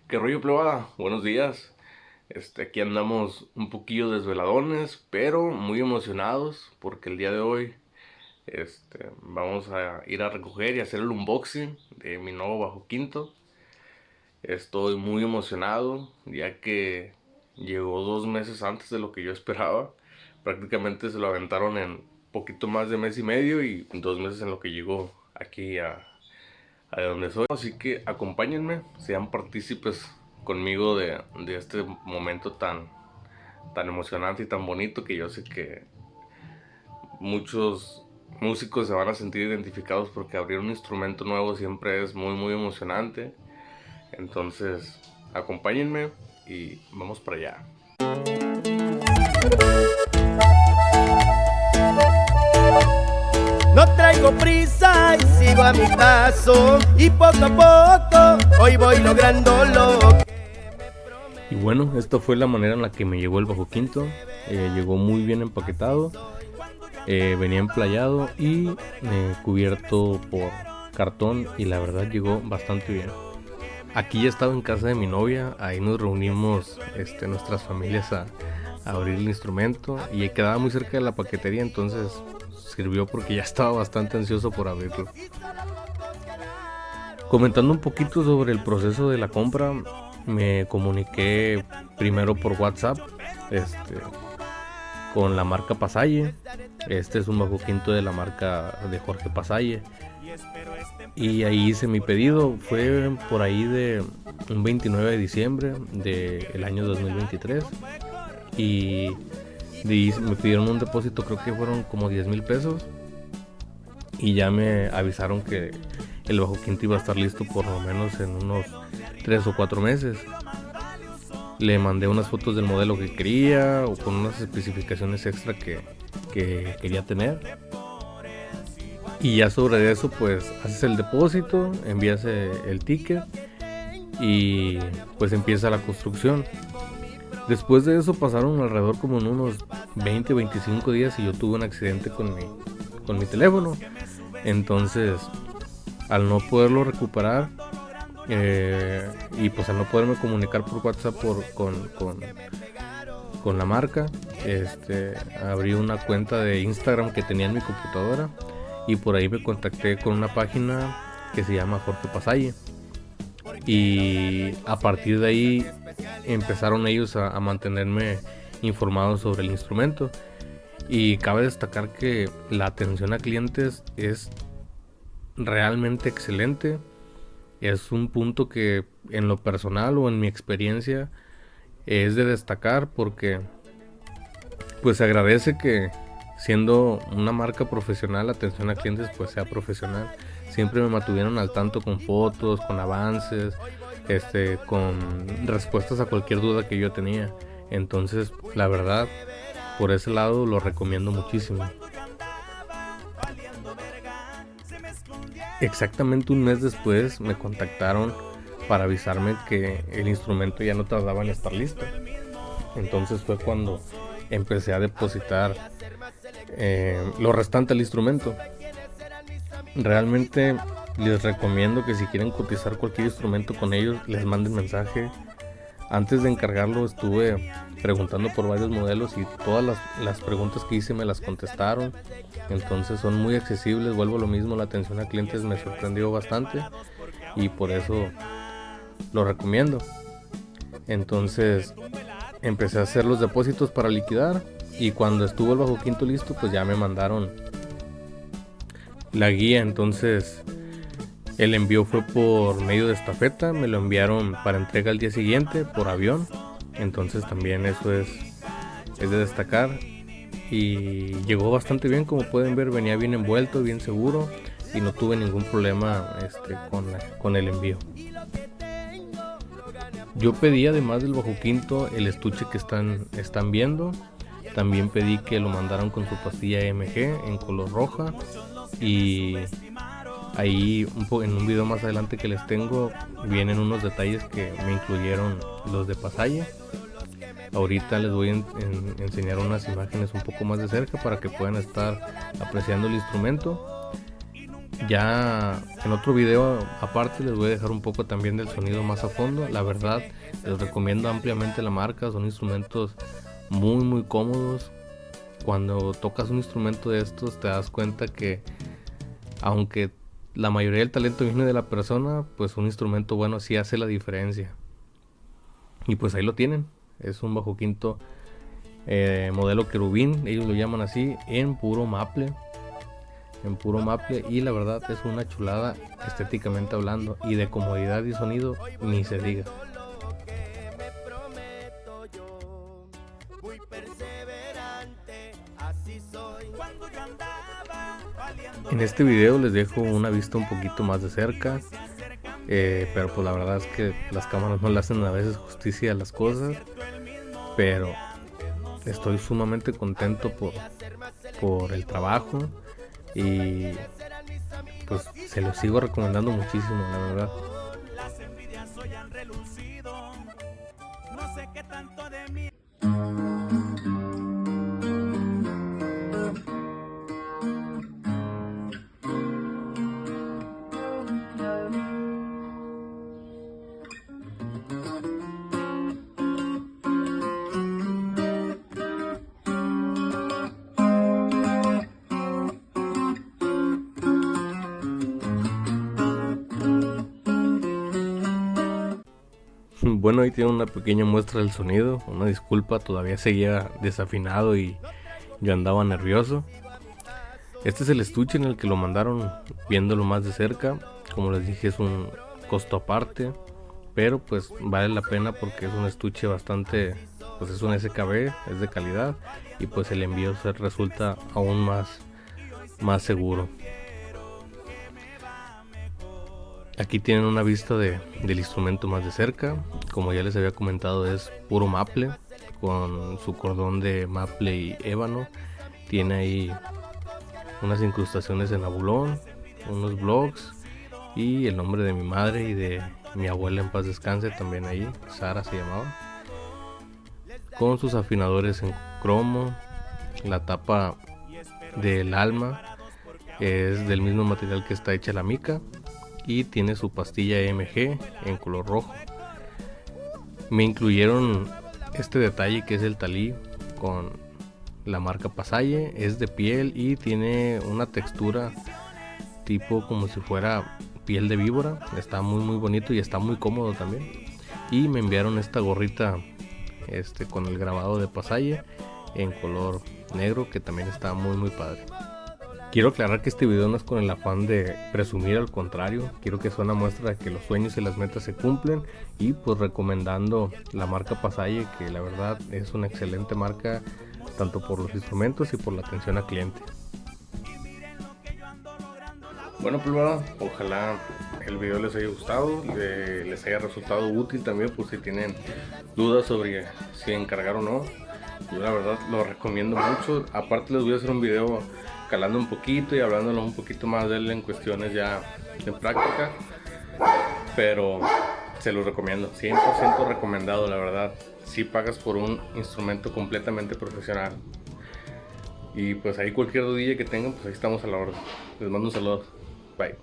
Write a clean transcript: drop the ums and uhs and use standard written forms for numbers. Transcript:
¿Qué rollo, plebada? Buenos días. Aquí andamos un poquillo desveladones, pero muy emocionados porque el día de hoy, vamos a ir a recoger y hacer el unboxing de mi nuevo bajo quinto. Estoy muy emocionado ya que llegó 2 meses antes de lo que yo esperaba. Prácticamente se lo aventaron en poquito más de mes y medio y 2 meses en lo que llegó aquí a donde soy. Así que acompáñenme, sean partícipes conmigo de este momento tan emocionante y tan bonito que yo sé que muchos músicos se van a sentir identificados porque abrir un instrumento nuevo siempre es muy emocionante. Entonces, acompáñenme y vamos para allá. No traigo prisa y sigo a mi paso y poco a poco hoy voy logrando lo que Y bueno, esta fue la manera en la que me llegó el bajo quinto. Llegó muy bien empaquetado, venía emplayado y cubierto por cartón, y la verdad llegó bastante bien. Aquí ya estaba en casa de mi novia, ahí nos reunimos nuestras familias a abrir el instrumento y quedaba muy cerca de la paquetería, entonces sirvió porque ya estaba bastante ansioso por abrirlo. Comentando un poquito sobre el proceso de la compra, me comuniqué primero por WhatsApp con la marca Pasalle. Este es un bajo quinto de la marca de Jorge Pasalle. Y ahí hice mi pedido, fue por ahí de un 29 de diciembre del año 2023. Y me pidieron un depósito, creo que fueron como 10,000 pesos. Y ya me avisaron que el bajo quinto iba a estar listo por lo menos en unos 3 o 4 meses. Le mandé unas fotos del modelo que quería o con unas especificaciones extra que quería tener. Y ya sobre eso pues haces el depósito, envías el ticket y pues empieza la construcción. Después de eso pasaron alrededor como en unos 20-25 días y yo tuve un accidente con mi teléfono. Entonces, al no poderlo recuperar y pues al no poderme comunicar por WhatsApp con la marca, abrí una cuenta de Instagram que tenía en mi computadora y por ahí me contacté con una página que se llama Jorge Pasalle. Y a partir de ahí empezaron ellos a mantenerme informado sobre el instrumento. Y cabe destacar que la atención a clientes es realmente excelente. Es un punto que en lo personal o en mi experiencia es de destacar, porque pues se agradece que siendo una marca profesional, la atención a clientes pues sea profesional. Siempre me mantuvieron al tanto con fotos, con avances, con respuestas a cualquier duda que yo tenía. Entonces, la verdad, por ese lado lo recomiendo muchísimo. Exactamente un mes después me contactaron para avisarme que el instrumento ya no tardaba en estar listo. Entonces fue cuando empecé a depositar lo restante del instrumento. Realmente les recomiendo que si quieren cotizar cualquier instrumento con ellos, les manden mensaje. Antes de encargarlo estuve preguntando por varios modelos y todas las preguntas que hice me las contestaron. Entonces son muy accesibles, vuelvo a lo mismo, la atención a clientes me sorprendió bastante y por eso lo recomiendo. Entonces empecé a hacer los depósitos para liquidar y cuando estuvo el bajo quinto listo pues ya me mandaron la guía. Entonces el envío fue por medio de estafeta, me lo enviaron para entrega al día siguiente por avión. Entonces también eso es de destacar y llegó bastante bien. Como pueden ver, venía bien envuelto, bien seguro y no tuve ningún problema con el envío. Yo pedí, además del bajo quinto, el estuche que están viendo. También pedí que lo mandaran con su pastilla MG en color roja. Y ahí en un video más adelante que les tengo vienen unos detalles que me incluyeron los de Pasalle. Ahorita les voy a enseñar unas imágenes un poco más de cerca para que puedan estar apreciando el instrumento. Ya en otro video aparte les voy a dejar un poco también del sonido más a fondo. La verdad les recomiendo ampliamente la marca, son instrumentos muy cómodos. Cuando tocas un instrumento de estos te das cuenta que aunque la mayoría del talento viene de la persona, pues un instrumento bueno sí hace la diferencia. Y pues ahí lo tienen, es un bajo quinto modelo querubín, ellos lo llaman así, en puro maple, y la verdad es una chulada estéticamente hablando, y de comodidad y sonido ni se diga. En este video les dejo una vista un poquito más de cerca, pero pues la verdad es que las cámaras no le hacen a veces justicia a las cosas, pero estoy sumamente contento por el trabajo y pues se lo sigo recomendando muchísimo, la verdad. Las envidias hoy han relucido, no sé qué tanto de mí. Bueno, ahí tiene una pequeña muestra del sonido. Una disculpa, todavía seguía desafinado y yo andaba nervioso. Este es el estuche en el que lo mandaron, viéndolo más de cerca. Como les dije, es un costo aparte, pero pues vale la pena porque es un estuche bastante, pues es un SKB, es de calidad, y pues el envío resulta aún más seguro. Aquí tienen una vista del instrumento más de cerca. Como ya les había comentado, es puro maple, con su cordón de maple y ébano. Tiene ahí unas incrustaciones en abulón, unos blogs y el nombre de mi madre y de mi abuela en paz descanse también ahí, Sara se llamaba. Con sus afinadores en cromo. La tapa del alma es del mismo material que está hecha la mica. Y tiene su pastilla EMG en color rojo. Me incluyeron este detalle que es el talí con la marca Pasalle. Es de piel y tiene una textura tipo como si fuera piel de víbora. Está muy bonito y está muy cómodo también. Y me enviaron esta gorrita con el grabado de Pasalle en color negro, que también está muy padre. Quiero aclarar que este video no es con el afán de presumir, al contrario, quiero que sea una muestra de que los sueños y las metas se cumplen, y pues recomendando la marca Pasalle, que la verdad es una excelente marca tanto por los instrumentos y por la atención al cliente. Bueno, pues ojalá el video les haya gustado, les haya resultado útil también, pues si tienen dudas sobre si encargar o no. Yo la verdad lo recomiendo mucho. Aparte les voy a hacer un video calando un poquito y hablándolo un poquito más de él en cuestiones ya de práctica, pero se los recomiendo, 100% recomendado, la verdad. Si pagas por un instrumento completamente profesional. Y pues ahí cualquier dudilla que tengan, pues ahí estamos a la orden. Les mando un saludo, bye.